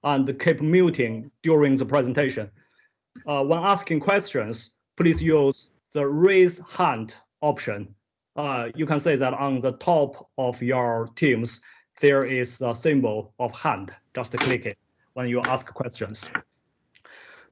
and keep muting during the presentation. When asking questions, please use the raise hand option. You can say that on the top of your Teams, there is a symbol of hand. Just click it when you ask questions.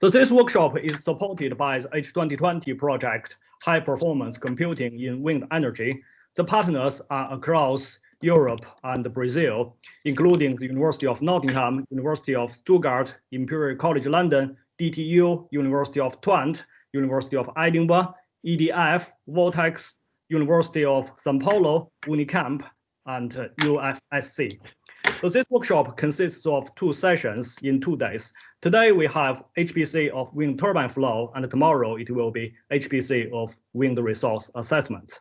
So this workshop is supported by the H2020 project, High Performance Computing in Wind Energy. The partners are across Europe and Brazil, including the University of Nottingham, University of Stuttgart, Imperial College London, DTU, University of Twente, University of Edinburgh, EDF, Vortex, University of São Paulo, Unicamp, and UFSC. So this workshop consists of 2 sessions in 2 days. Today we have HPC of wind turbine flow, and tomorrow it will be HPC of wind resource assessments.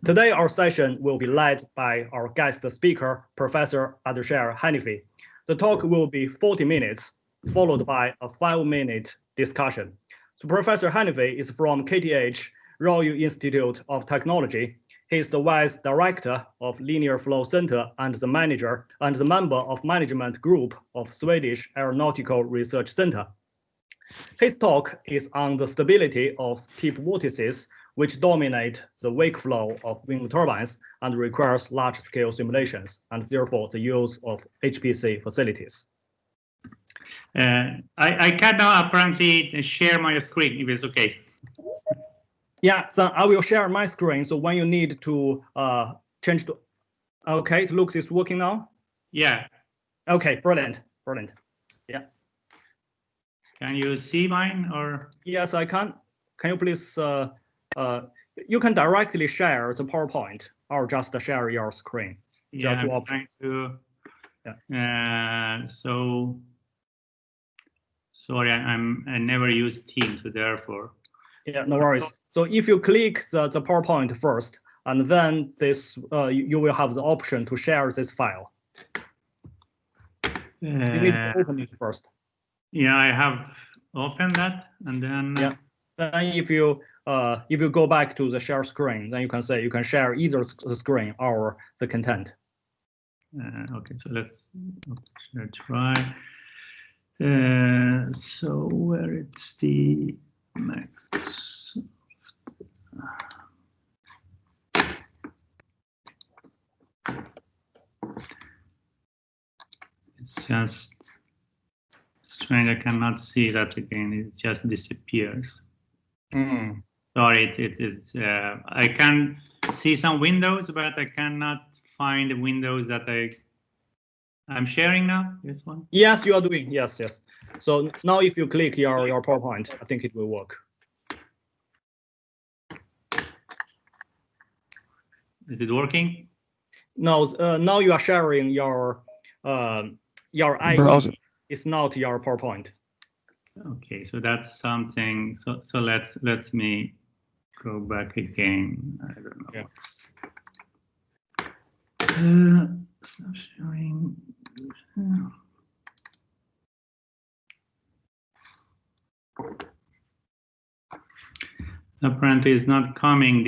Today our session will be led by our guest speaker, Professor Ardeshir Hanifi. The talk will be 40 minutes, followed by a 5-minute discussion. So Professor Hanifi is from KTH, Royal Institute of Technology. He is the Vice Director of Linear Flow Center and the manager and the member of management group of Swedish Aeronautical Research Center. His talk is on the stability of tip vortices, which dominate the wake flow of wind turbines and requires large-scale simulations, and therefore the use of HPC facilities. I can now apparently share my screen, if it's okay. Yeah, so I will share my screen. So when you need to change to, okay, it looks it's working now. Yeah. Okay, brilliant, brilliant. Yeah. Can you see mine or? Yes, I can. Can you please? You can directly share the PowerPoint or just share your screen. Yeah, I'm trying to. Yeah. So sorry, I never use Teams, so therefore. Yeah, no worries. So if you click the PowerPoint first, and then this, you will have the option to share this file. You need to open it first. Yeah, I have opened that, and then. Yeah. Then if you go back to the share screen, then you can say you can share either the screen or the content. Okay, so let's try. So where it's the Microsoft. It's just strange. I cannot see that again. It just disappears. Sorry, it is. I can see some windows, but I cannot find the windows that I'm sharing now. This one. Yes, you are doing. Yes, yes. So now, if you click your PowerPoint, I think it will work. Is it working? No. Now you are sharing your browser. It's not your PowerPoint. Okay, so that's something. So let me go back again. I don't know. Yeah. Stop sharing. Apparently, it's not coming.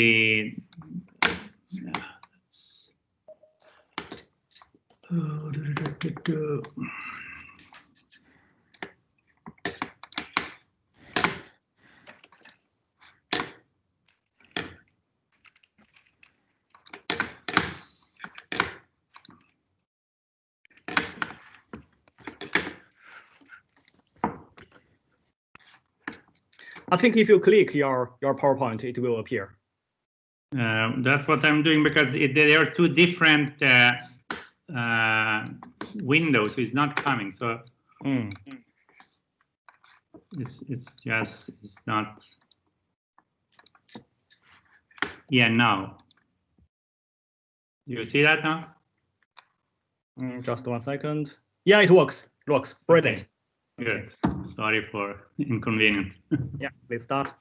I think if you click your PowerPoint, it will appear. That's what I'm doing because there are 2 different windows, so it's not coming. So it's not. Yeah, now. Do you see that now? Just 1 second. Yeah, it works. Looks brilliant. Okay. Good. Sorry for inconvenience. Yeah, please start.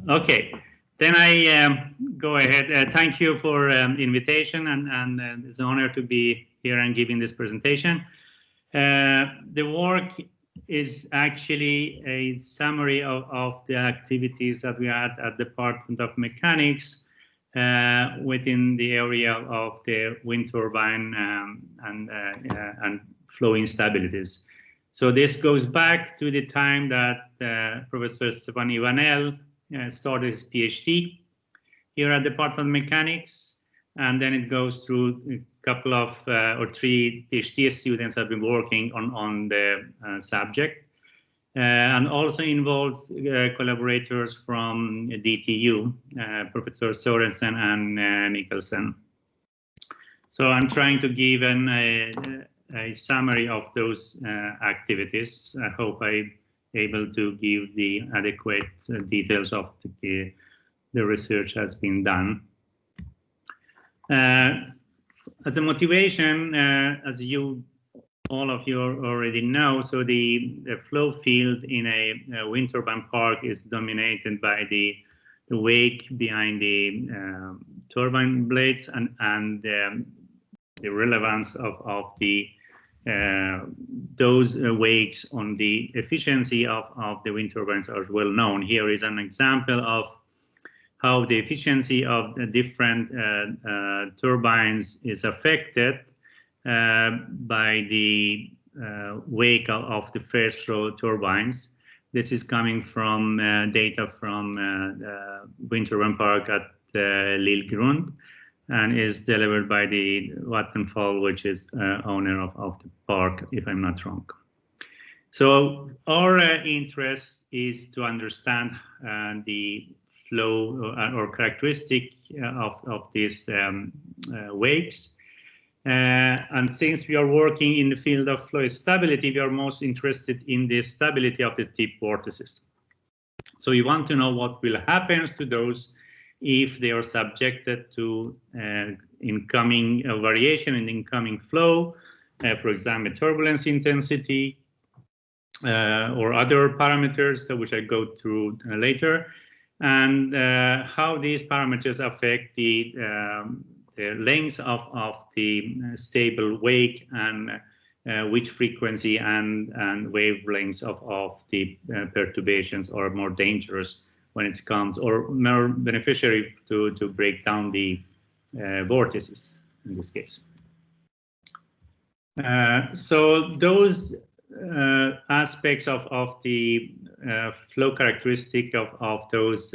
Okay, then I go ahead. Thank you for invitation, and it's an honor to be here and giving this presentation. The work is actually a summary of the activities that we had at the Department of Mechanics within the area of the wind turbine and flow instabilities. So this goes back to the time that Professor Stefan Ivanel started his PhD here at the Department of Mechanics, and then it goes through a couple of or three PhD students have been working on the subject, and also involves collaborators from DTU, Professor Sorensen and Mikkelsen. So I'm trying to give a summary of those activities. I hope I'm able to give the adequate details of the research has been done. As a motivation, as all of you already know, so the flow field in a wind turbine park is dominated by the wake behind the turbine blades, and the relevance of the those wakes on the efficiency of the wind turbines are well known. Here is an example of how the efficiency of the different turbines is affected by the wake of the first flow turbines. This is coming from data from wind turbine park at Lillgrund, and is delivered by the Vattenfall, which is owner of the park, if I'm not wrong. So our interest is to understand the flow or characteristic of these wakes. And since we are working in the field of flow stability, we are most interested in the stability of the tip vortices. So we want to know what will happen to those if they are subjected to incoming variation in incoming flow, for example, turbulence intensity or other parameters which I go through later, and how these parameters affect the length of the stable wake, and which frequency and wavelengths of the perturbations are more dangerous when it comes, or more beneficiary to break down the vortices in this case. So those aspects of the flow characteristic of those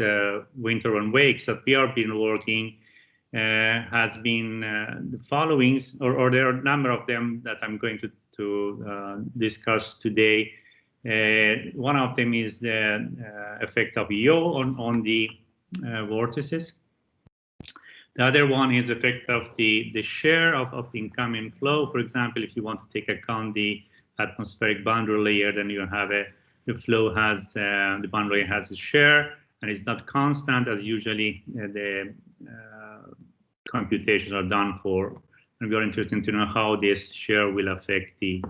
wind turbine wakes that we have been working has been the followings, or there are a number of them that I'm going to discuss today. One of them is the effect of yaw on the vortices. The other one is effect of the shear of the incoming flow. For example, if you want to take account the atmospheric boundary layer, then you have the flow has the boundary has a shear, and it's not constant as usually the computations are done for. And we are interested to know how this shear will affect the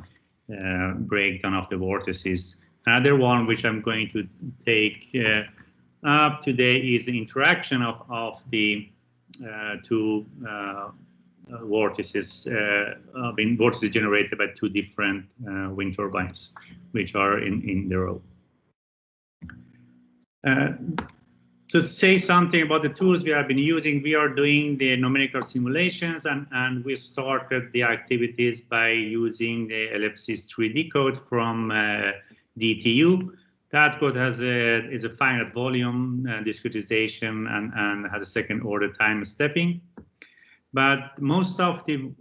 breakdown of the vortices. Another one which I'm going to take up today is the interaction of the two vortices, vortices generated by two different wind turbines, which are in the row. To say something about the tools we have been using, we are doing the numerical simulations, and we started the activities by using the LFC's 3D code from DTU. That code has is a finite volume discretization and has a second order time stepping. But most of the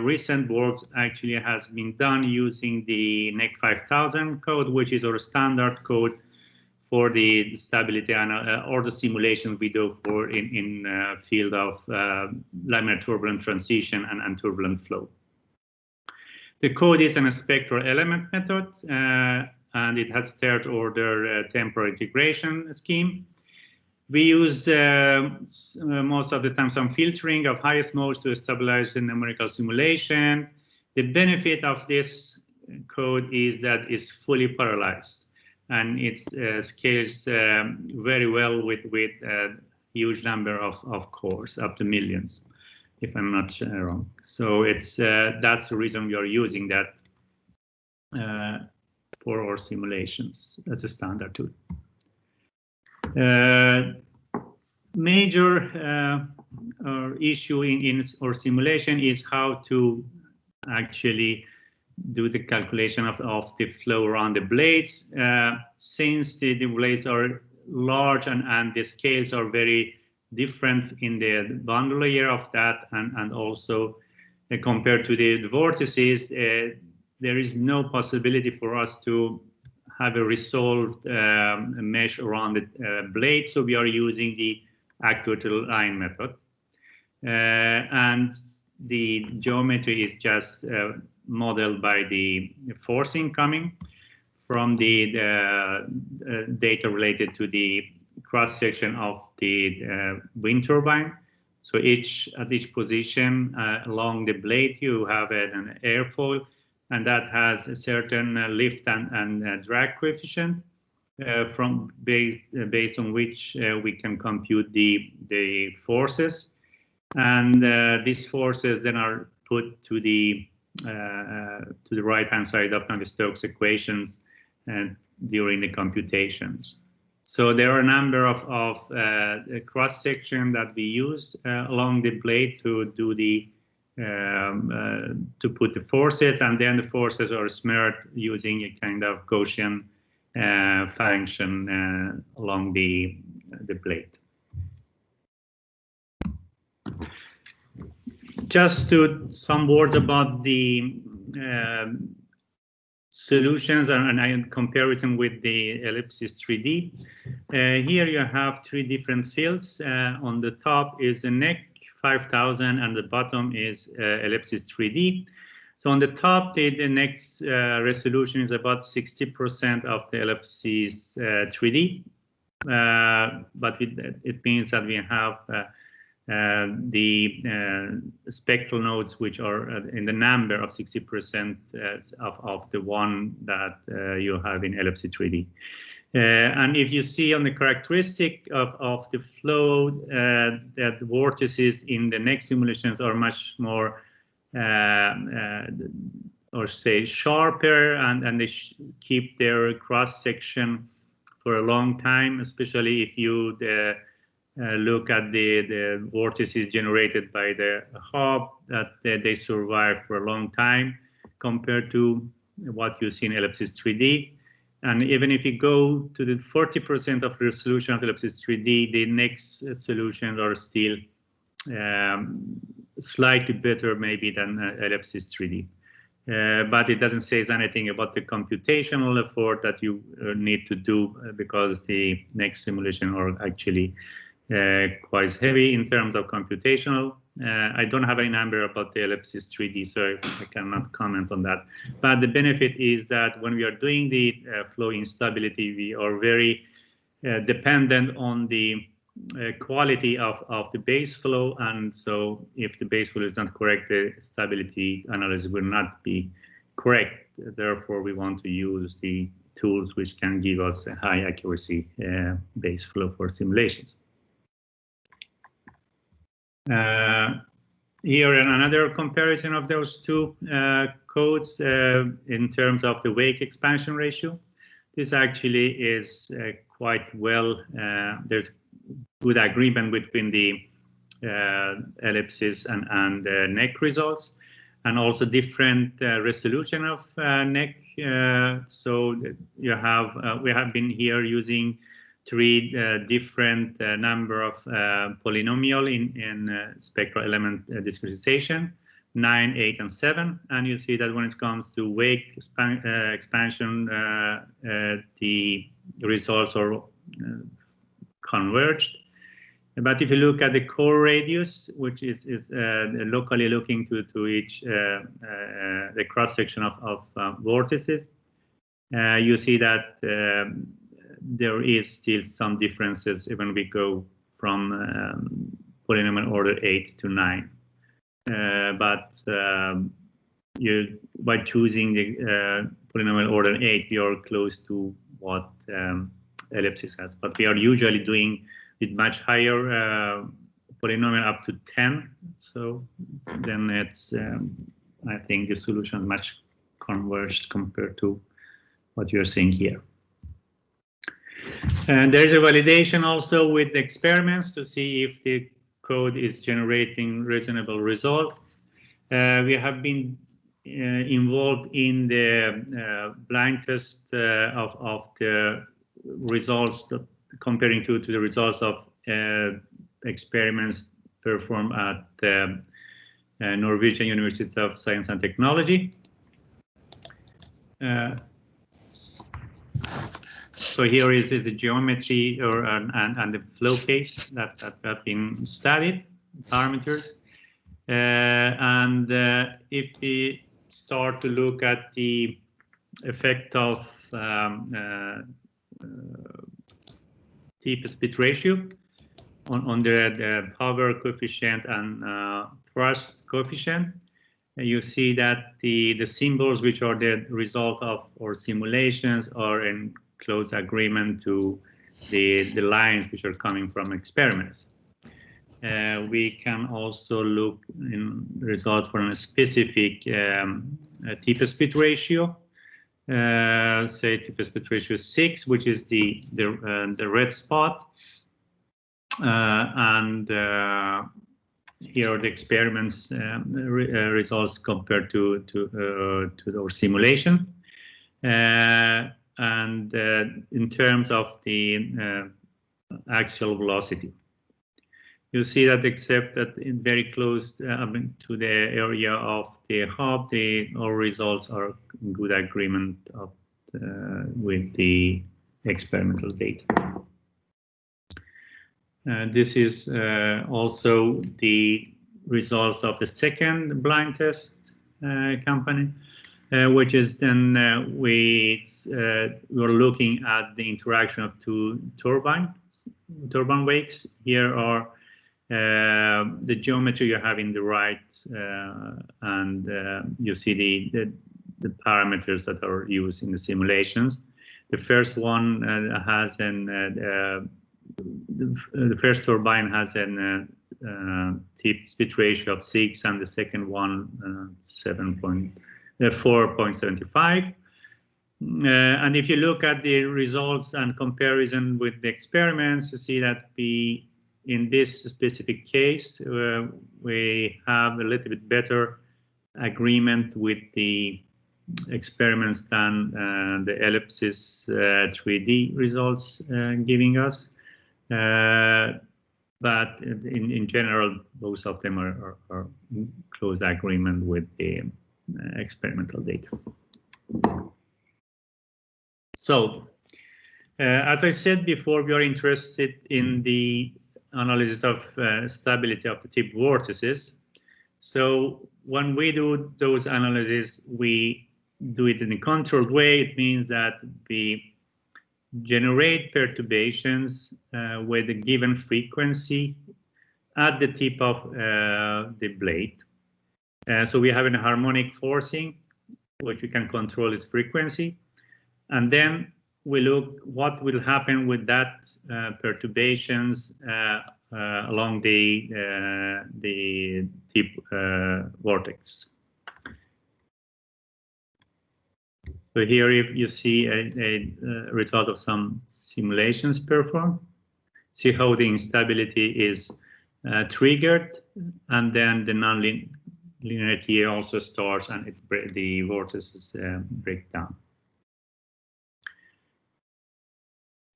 recent works actually has been done using the NEC 5000 code, which is our standard code for the stability and or the simulations we do for in field of laminar turbulent transition and turbulent flow. The code is an spectral element method, and it has third order temporal integration scheme. We use most of the time some filtering of highest modes to stabilize the numerical simulation. The benefit of this code is that it's fully parallelized, and it scales very well with a huge number of cores, up to millions, if I'm not wrong. So it's that's the reason we are using that for our simulations. That's a standard tool. Major issue in our simulation is how to actually do the calculation of the flow around the blades. Since the blades are large and the scales are very different in the boundary layer of that, and also compared to the vortices, there is no possibility for us to have a resolved mesh around the blade, so we are using the Actuator-line method. And the geometry is just modeled by the forcing coming from the data related to the cross section of the wind turbine. So at each position along the blade, you have an airfoil, and that has a certain lift and drag coefficient from based on which we can compute the forces, and these forces then are put to the right hand side of Navier-Stokes equations during the computations. So there are a number of cross section that we use along the blade to do the to put the forces, and then the forces are smeared using a kind of Gaussian function along the blade. Just some words about the solutions and in comparison with the ellipsis 3D. Here you have three different fields. On the top is a neck 5000, and the bottom is ellipsis 3D. So on the top, the next resolution is about 60% of the ellipsis 3D, but it means that we have the spectral nodes which are in the number of 60% of the one that you have in ellipsis 3D. And if you see on the characteristic of the flow, that the vortices in the next simulations are much more or say sharper, and they keep their cross section for a long time, especially if you look at the vortices generated by the hub, that they survive for a long time compared to what you see in ellipsis 3D. And even if you go to the 40% of resolution of ellipsis 3D, the next solutions are still slightly better maybe than ellipsis 3D. But it doesn't say anything about the computational effort that you need to do, because the next simulation are actually quite heavy in terms of computational. I don't have any number about the ellipsis 3D, so I cannot comment on that. But the benefit is that when we are doing the flow instability, we are very dependent on the quality of the base flow, and so if the base flow is not correct, the stability analysis will not be correct. Therefore, we want to use the tools which can give us a high accuracy base flow for simulations. Here another comparison of those two codes in terms of the wake expansion ratio. This actually is quite well, there's good agreement between the ellipsis and neck results, and also different resolution of neck. So you have we have been here using three different number of polynomial in spectral element discretization, 9, 8, and 7. And you see that when it comes to wake expansion, the results are converged. But if you look at the core radius, which is locally looking to each the cross section of vortices, you see that there is still some differences when we go from polynomial order 8 to 9. But by choosing the polynomial order 8, we are close to what ellipsis has. But we are usually doing with much higher polynomial up to 10. So then it's, I think the solution is much converged compared to what you're seeing here. And there is a validation also with experiments to see if the code is generating reasonable result. We have been involved in the blind test of the results, comparing to the results of experiments performed at Norwegian University of Science and Technology. So here is the geometry and the flow case that have been studied, parameters. And if we start to look at the effect of deepest bit ratio on the power coefficient and thrust coefficient, you see that the symbols which are the result of our simulations are in close agreement to the lines which are coming from experiments. We can also look in results from a specific deepest bit ratio, say deepest bit ratio 6, which is the red spot, and here are the experiments results compared to our simulation, and in terms of the axial velocity. You see that except that in very close to the area of the hub, our results are in good agreement of with the experimental data. This is also the results of the second blind test company, which is then we're looking at the interaction of two turbine wakes. Here are the geometry you have in the right, and you see the parameters that are used in the simulations. The first one has the first turbine has an deepest bit ratio of 6, and the second one 4.75. And if you look at the results and comparison with the experiments, you see that in this specific case, we have a little bit better agreement with the experiments than the ellipsis 3D results giving us. But in general, both of them are in close agreement with the experimental data. So, as I said before, we are interested in the analysis of stability of the tip vortices. So when we do those analyses, we do it in a controlled way. It means that we generate perturbations with a given frequency at the tip of the blade. So we have a harmonic forcing, which we can control its frequency. And then we look what will happen with that perturbations along the tip vortex. So here you see a result of some simulations performed. See how the instability is triggered, and then the nonlinearity also starts, and the vortices break down.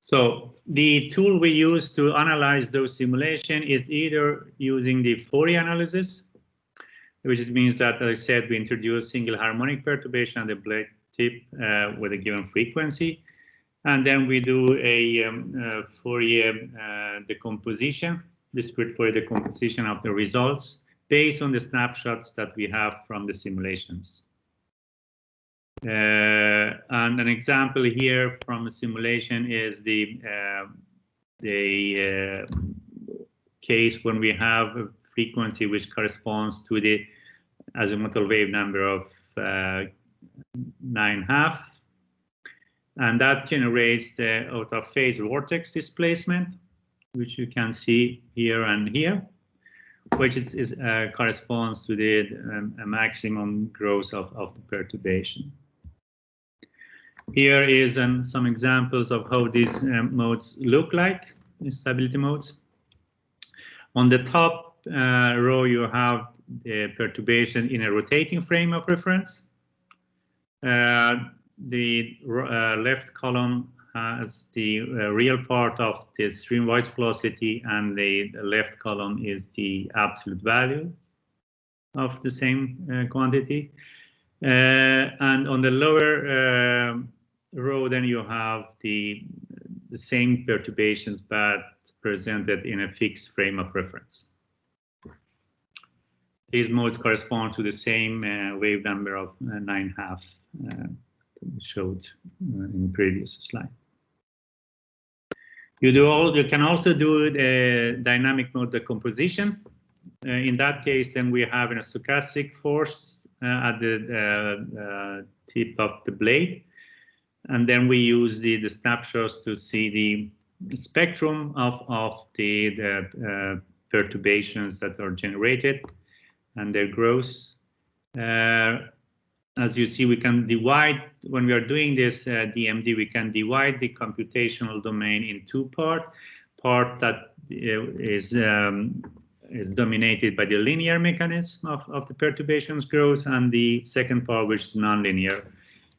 So the tool we use to analyze those simulations is either using the Fourier analysis, which means that, as I said, we introduce single harmonic perturbation at the blade tip with a given frequency, and then we do a Fourier decomposition, discrete Fourier decomposition of the results based on the snapshots that we have from the simulations. And an example here from a simulation is the case when we have a frequency which corresponds to the azimuthal wave number of 9.5, and that generates the out of phase vortex displacement, which you can see here and here, which corresponds to the maximum growth of the perturbation. Here is some examples of how these modes look like, instability modes. On the top, row, you have the perturbation in a rotating frame of reference. The left column has the real part of the stream-wise velocity, and the left column is the absolute value of the same quantity. And on the lower row, then you have the same perturbations, but presented in a fixed frame of reference. These modes correspond to the same wave number of 9.5 showed in the previous slide. You can also do the dynamic mode decomposition. In that case, then we have a stochastic force at the tip of the blade, and then we use the snapshots to see the spectrum of the perturbations that are generated and their growth. As you see, we can divide, when we are doing this DMD, we can divide the computational domain in two parts. Part that is dominated by the linear mechanism of the perturbations growth, and the second part, which is nonlinear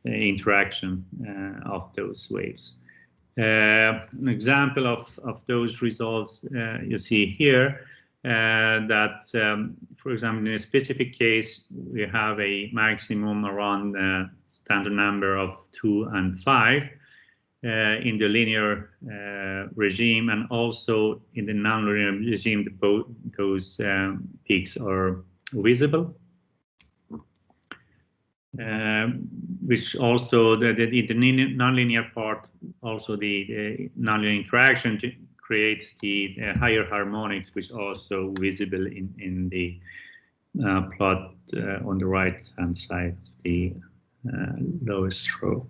interaction of those waves. An example of those results you see here, that, for example, in a specific case, we have a maximum around standard number of 2 and 5 in the linear regime, and also in the nonlinear regime, both those peaks are visible. Which also the nonlinear part, also the nonlinear interaction creates the higher harmonics, which also visible in the plot on the right hand side of the lowest row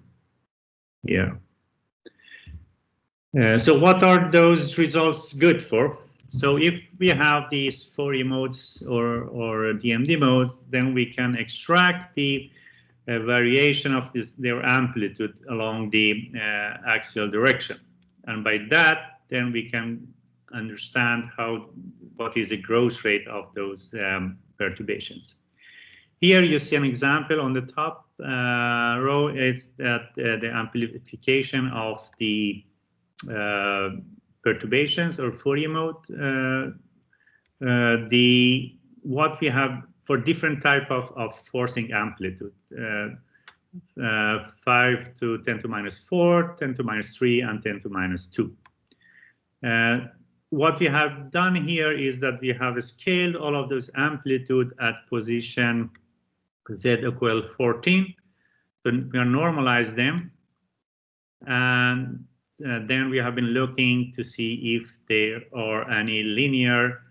here. So what are those results good for? So if we have these Fourier modes or DMD modes, then we can extract the variation of their amplitude along the axial direction, and by that then we can understand what is the growth rate of those perturbations. Here you see an example on the top row. It's that the amplification of the perturbations or Fourier mode. What we have for different type of forcing amplitude, 5 to 10 to minus 4, 10 to minus 3, and 10 to minus 2. What we have done here is that we have scaled all of those amplitude at position z equal 14. So we are normalized them, and then we have been looking to see if there are any linear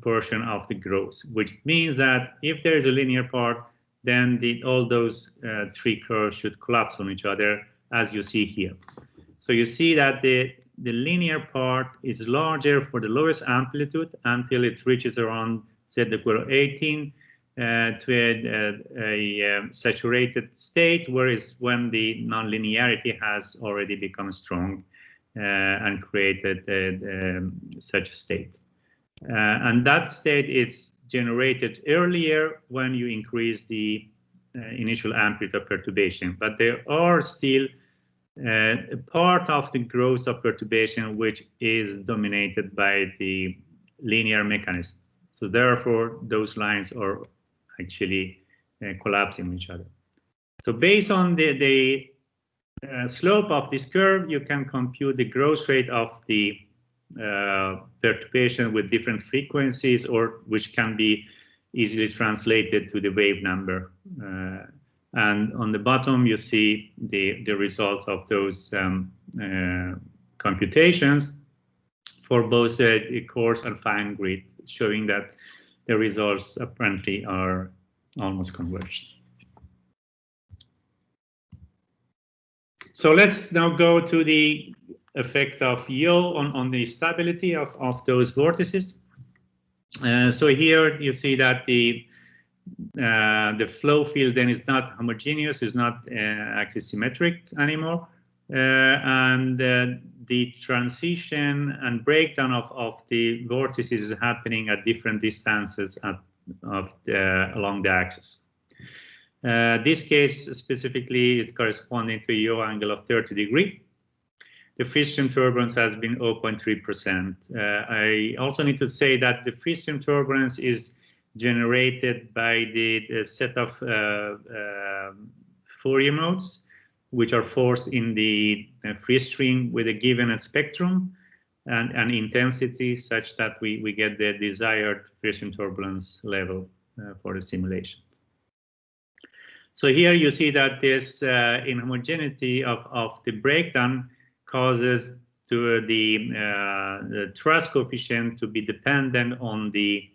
portion of the growth, which means that if there is a linear part, then all those three curves should collapse on each other, as you see here. So you see that the linear part is larger for the lowest amplitude until it reaches around z equal 18 to a saturated state, whereas when the nonlinearity has already become strong and created such a state. And that state is generated earlier when you increase the initial amplitude of perturbation, but there are still a part of the growth of perturbation which is dominated by the linear mechanism. So therefore, those lines are actually collapsing each other. So based on the slope of this curve, you can compute the growth rate of the perturbation with different frequencies, or which can be easily translated to the wave number. And on the bottom, you see the results of those computations for both the coarse and fine grid, showing that the results apparently are almost converged. So let's now go to the effect of yaw on the stability of those vortices. So here you see that the flow field then is not homogeneous, is not actually symmetric anymore, and the transition and breakdown of the vortices is happening at different distances along the axis. This case specifically is corresponding to a yaw angle of 30 degrees. The free stream turbulence has been 0.3%. I also need to say that the free stream turbulence is generated by the set of Fourier modes, which are forced in the free stream with a given spectrum and intensity such that we get the desired free stream turbulence level for the simulation. So here you see that this inhomogeneity of the breakdown causes to the thrust coefficient to be dependent on the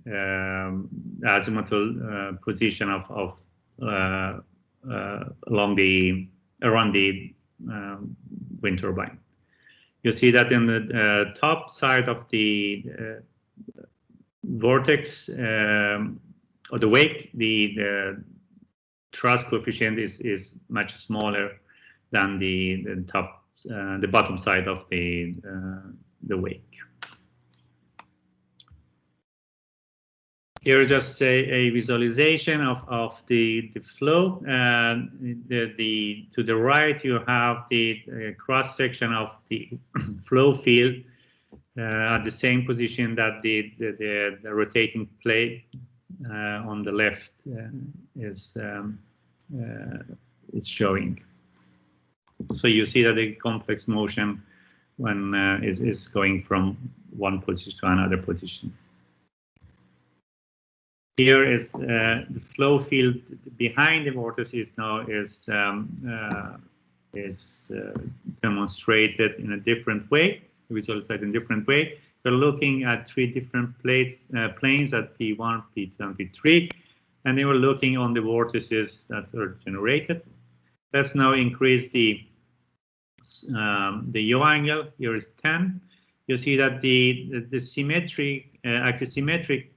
azimuthal position around the wind turbine. You see that in the top side of the vortex or the wake, the thrust coefficient is much smaller than the bottom side of the wake. Here, just a visualization of the flow. To the right, you have the cross section of the flow field at the same position that the rotating plate on the left is showing. So you see that the complex motion when is going from one position to another position. Here is the flow field behind the vortex is demonstrated in a different way, visualized in a different way. We're looking at three different planes at P1, P2, and P3, and they were looking on the vortices that are generated. Let's now increase the yaw angle. Here is 10. You see that the symmetric axisymmetric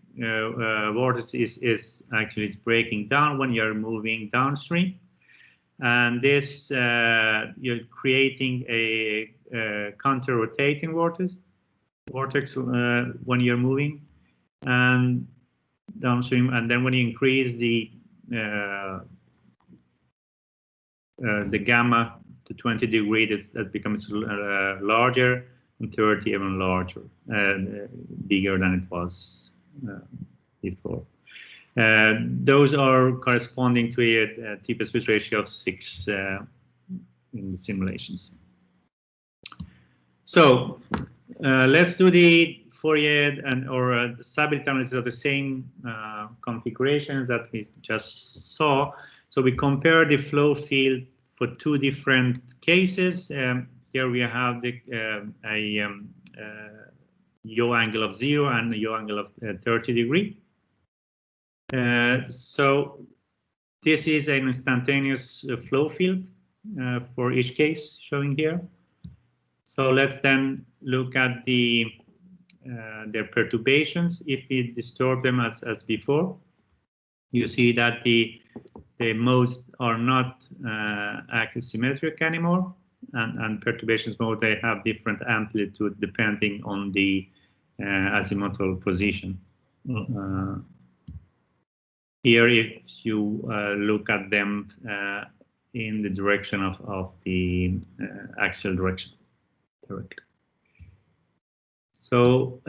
vortex is actually breaking down when you're moving downstream, and this you're creating a counter-rotating vortex when you're moving and downstream, and then when you increase the gamma to 20 degrees, that becomes larger, and 30 even larger, bigger than it was before. Those are corresponding to a T-space ratio of 6 in the simulations. So let's do the Fourier or the stability analysis of the same configurations that we just saw. So we compare the flow field for two different cases. Here we have the yaw angle of 0 and a yaw angle of 30 degrees. So this is an instantaneous flow field for each case showing here. So let's then look at their perturbations. If we disturb them as before, you see that the modes are not axisymmetric anymore, and perturbations mode, they have different amplitude depending on the azimuthal position. Here, if you look at them in the direction of the axial direction directly. So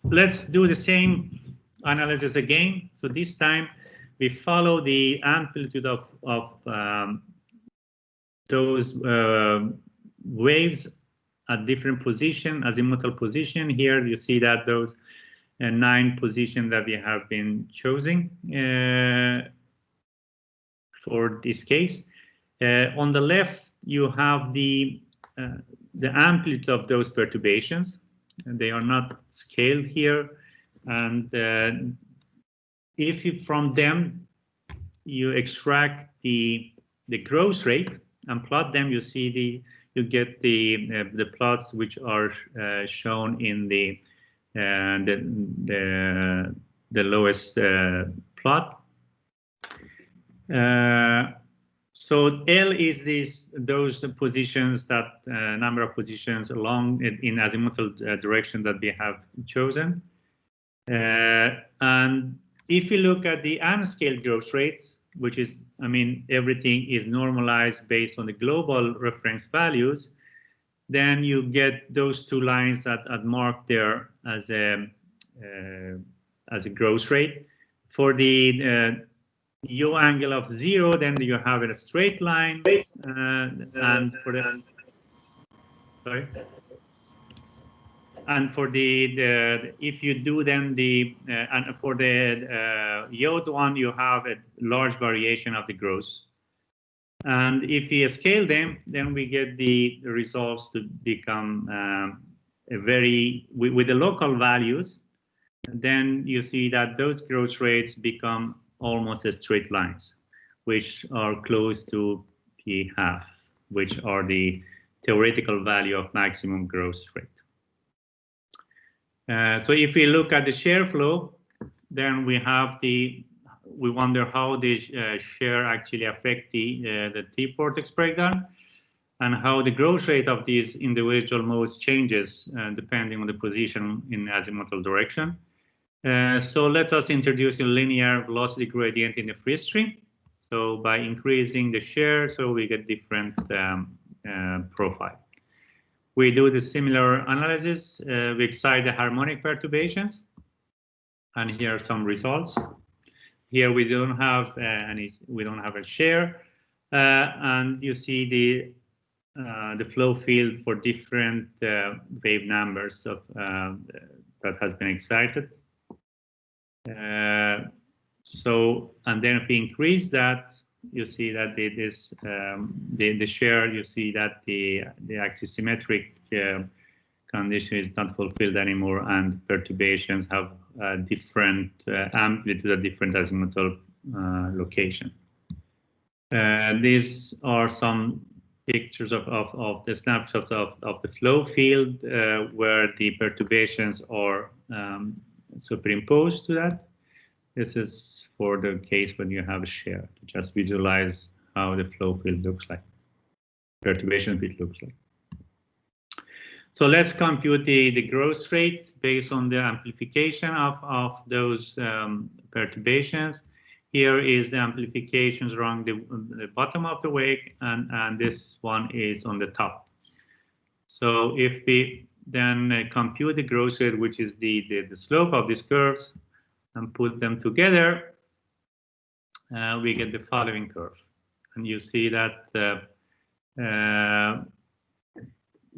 let's do the same analysis again. So this time we follow the amplitude of those waves at different position, azimuthal position. Here you see that those 9 positions that we have been choosing for this case. On the left, you have the amplitude of those perturbations, and they are not scaled here. And if you, from them you extract the growth rate and plot them, you see you get the plots which are shown in the lowest plot. So L is those positions, that number of positions along in azimuthal direction that we have chosen. And if you look at the unscaled growth rates, which is, I mean, everything is normalized based on the global reference values, then you get those two lines that are marked there as a growth rate. For the yaw angle of 0, then you have a straight line, and for the if you do then and for the yawed one, you have a large variation of the growth. And if we scale them, then we get the results to become with the local values. Then you see that those growth rates become almost as straight lines, which are close to p½ which are the theoretical value of maximum growth rate. So if we look at the shear flow, then we wonder how the shear actually affect the T-vortex breakdown, and how the growth rate of these individual modes changes depending on the position in azimuthal direction. So let us introduce a linear velocity gradient in the free stream. So by increasing the shear, so we get different profile. We do the similar analysis. We excite the harmonic perturbations, and here are some results. Here we don't have a shear, and you see the flow field for different wave numbers of that has been excited. So, and then if we increase that, you see that the shear, you see that the axisymmetric condition is not fulfilled anymore, and perturbations have different amplitude at different azimuthal location. These are some pictures of the snapshots of the flow field where the perturbations are superimposed to that. This is for the case when you have a shear, to just visualize how the flow field looks like, perturbation field looks like. So let's compute the growth rate based on the amplification of those perturbations. Here is the amplifications around the bottom of the wake, and this one is on the top. So if we then compute the growth rate, which is the slope of these curves, and put them together, we get the following curve. And you see that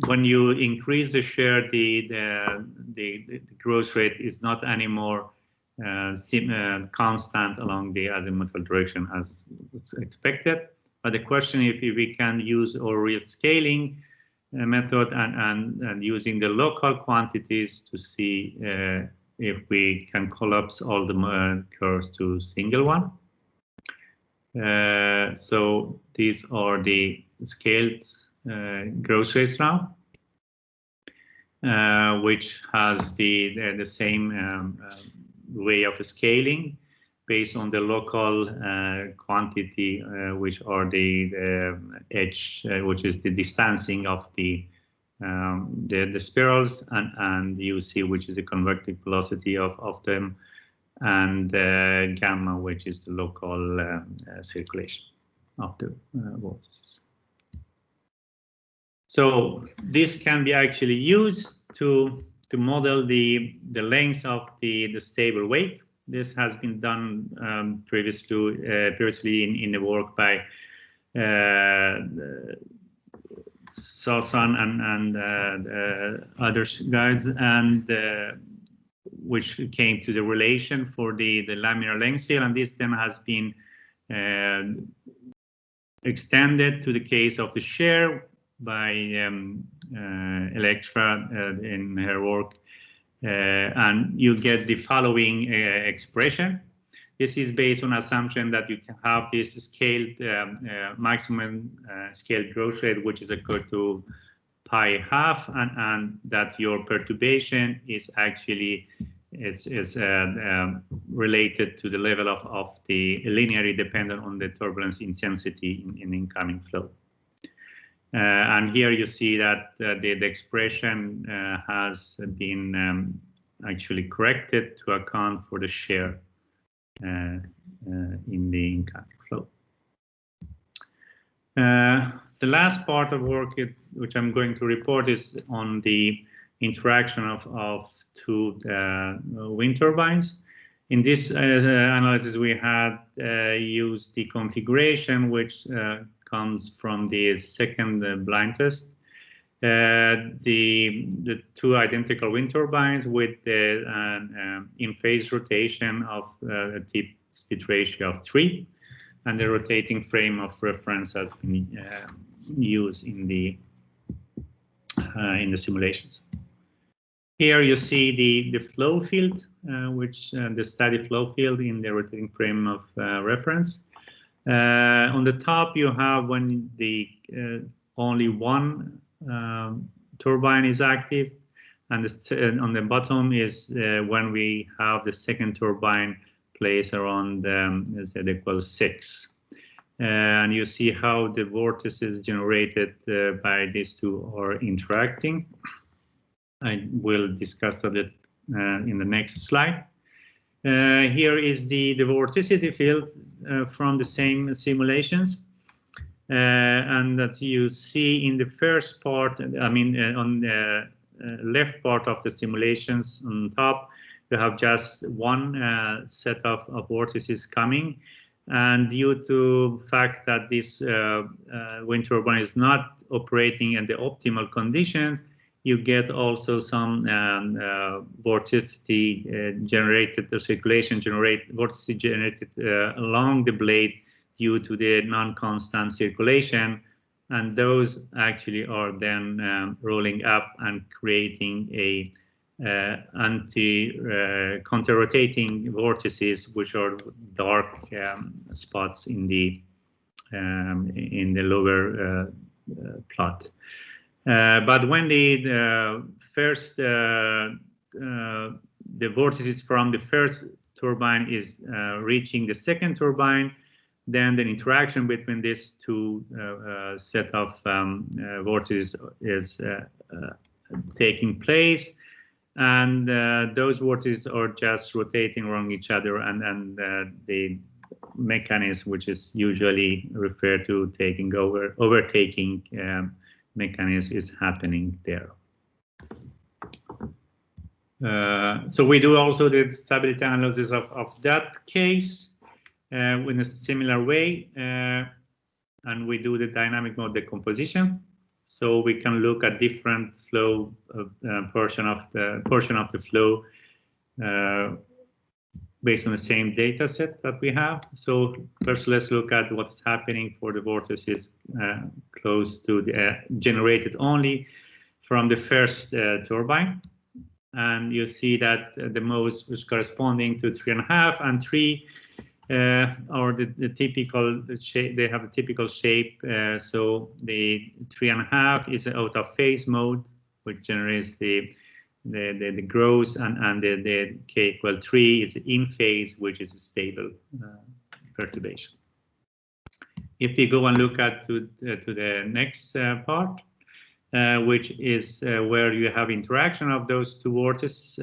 when you increase the shear, the growth rate is not anymore constant along the azimuthal direction as was expected. But the question is if we can use Fourier scaling method and using the local quantities to see if we can collapse all the curves to single one. So these are the scaled growth rates now, which has the same way of scaling based on the local quantity, which are the h, which is the distancing of the spirals, and you see which is the convective velocity of them, and gamma, which is the local circulation of the vortices. So this can be actually used to model the length of the stable wake. This has been done previously in the work by Sasan and other guys, and which came to the relation for the laminar length scale, and this then has been extended to the case of the shear by Electra in her work, and you get the following expression. This is based on assumption that you can have this scaled maximum scaled growth rate, which is equal to pi half, and that your perturbation is actually is related to the level of the linearly dependent on the turbulence intensity in incoming flow. And here you see that the expression has been actually corrected to account for the shear in the incoming flow. The last part of work which I'm going to report is on the interaction of two wind turbines. In this analysis, we had used the configuration which comes from the second blind test. The two identical wind turbines with the in-phase rotation of a tip speed ratio of 3, and the rotating frame of reference has been used in the simulations. Here you see the flow field, which the steady flow field in the rotating frame of reference. On the top, you have when the only one turbine is active, and on the bottom is when we have the second turbine placed around z equals 6. And you see how the vortices generated by these two are interacting. I will discuss that in the next slide. Here is the vorticity field from the same simulations. And that you see in the first part, I mean, on the left part of the simulations on top, you have just one set of vortices coming. And due to the fact that this wind turbine is not operating in the optimal conditions, you get also some vorticity generated, the circulation vorticity generated along the blade due to the non-constant circulation, and those actually are then rolling up and creating a counter-rotating vortices, which are dark spots in the lower plot. But when the first the vortices from the first turbine is reaching the second turbine, then the interaction between these two set of vortices is taking place, and those vortices are just rotating around each other, and the mechanism, which is usually referred to overtaking mechanism, is happening there. So we do also the stability analysis of that case in a similar way, and we do the dynamic mode decomposition. So we can look at different flow portion of the flow based on the same data set that we have. So first, let's look at what's happening for the vortices close to the generated only from the first turbine. And you see that the modes which corresponding to 3.5 and 3 are the typical shape. They have a typical shape. So the 3.5 is an out of phase mode, which generates the growth, and the k equal 3 is in phase, which is a stable perturbation. If we go and look at to the next part, which is where you have interaction of those two vortice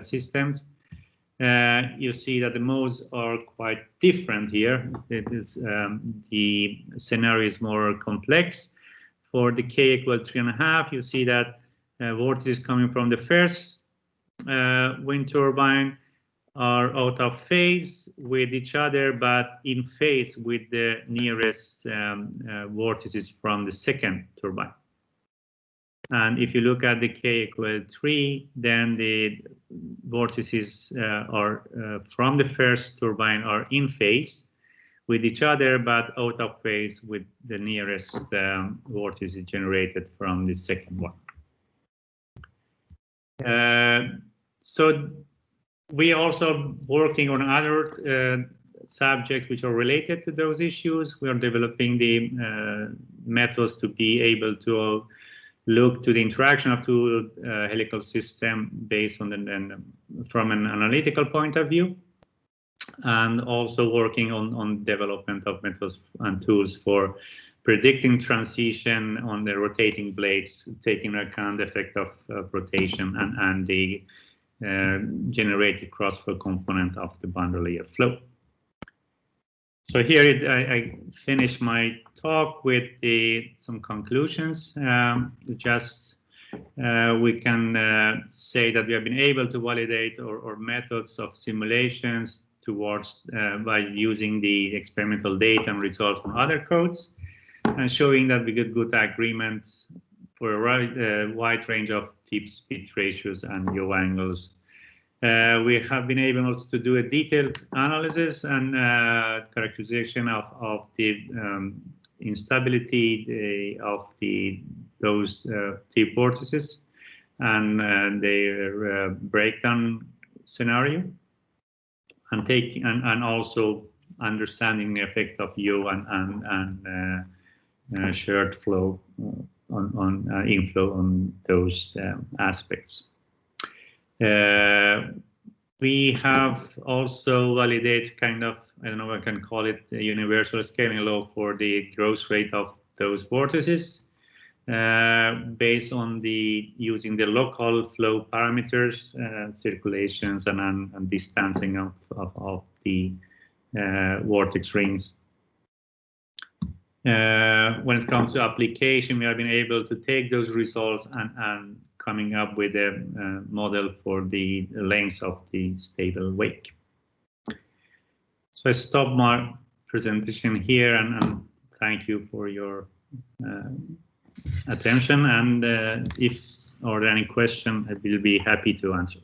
systems, you see that the modes are quite different here. It is, the scenario is more complex. For the k equal 3.5, you see that vortices coming from the first wind turbine are out of phase with each other, but in phase with the nearest vortices from the second turbine. And if you look at the k equal 3, then the vortices are from the first turbine are in phase with each other, but out of phase with the nearest vortices generated from the second one. So we are also working on other subjects which are related to those issues. We are developing the methods to be able to look to the interaction of two helical systems based on the from an analytical point of view, and also working on development of methods and tools for predicting transition on the rotating blades, taking into account the effect of rotation and the generated cross-flow component of the boundary layer flow. So here I finish my talk with some conclusions. We can say that we have been able to validate our methods of simulations towards by using the experimental data and results from other codes, and showing that we get good agreement for a wide range of tip speed ratios and yaw angles. We have been able also to do a detailed analysis and characterization of the instability of those tip vortices and their breakdown scenario, and also understanding the effect of yaw and sheared flow on inflow on those aspects. We have also validated kind of, I don't know if I can call it a universal scaling law for the growth rate of those vortices based on using the local flow parameters, circulations and distancing of the vortex rings. When it comes to application, we have been able to take those results and coming up with a model for the length of the stable wake. So I stop my presentation here and thank you for your attention. And if there are any questions, I will be happy to answer.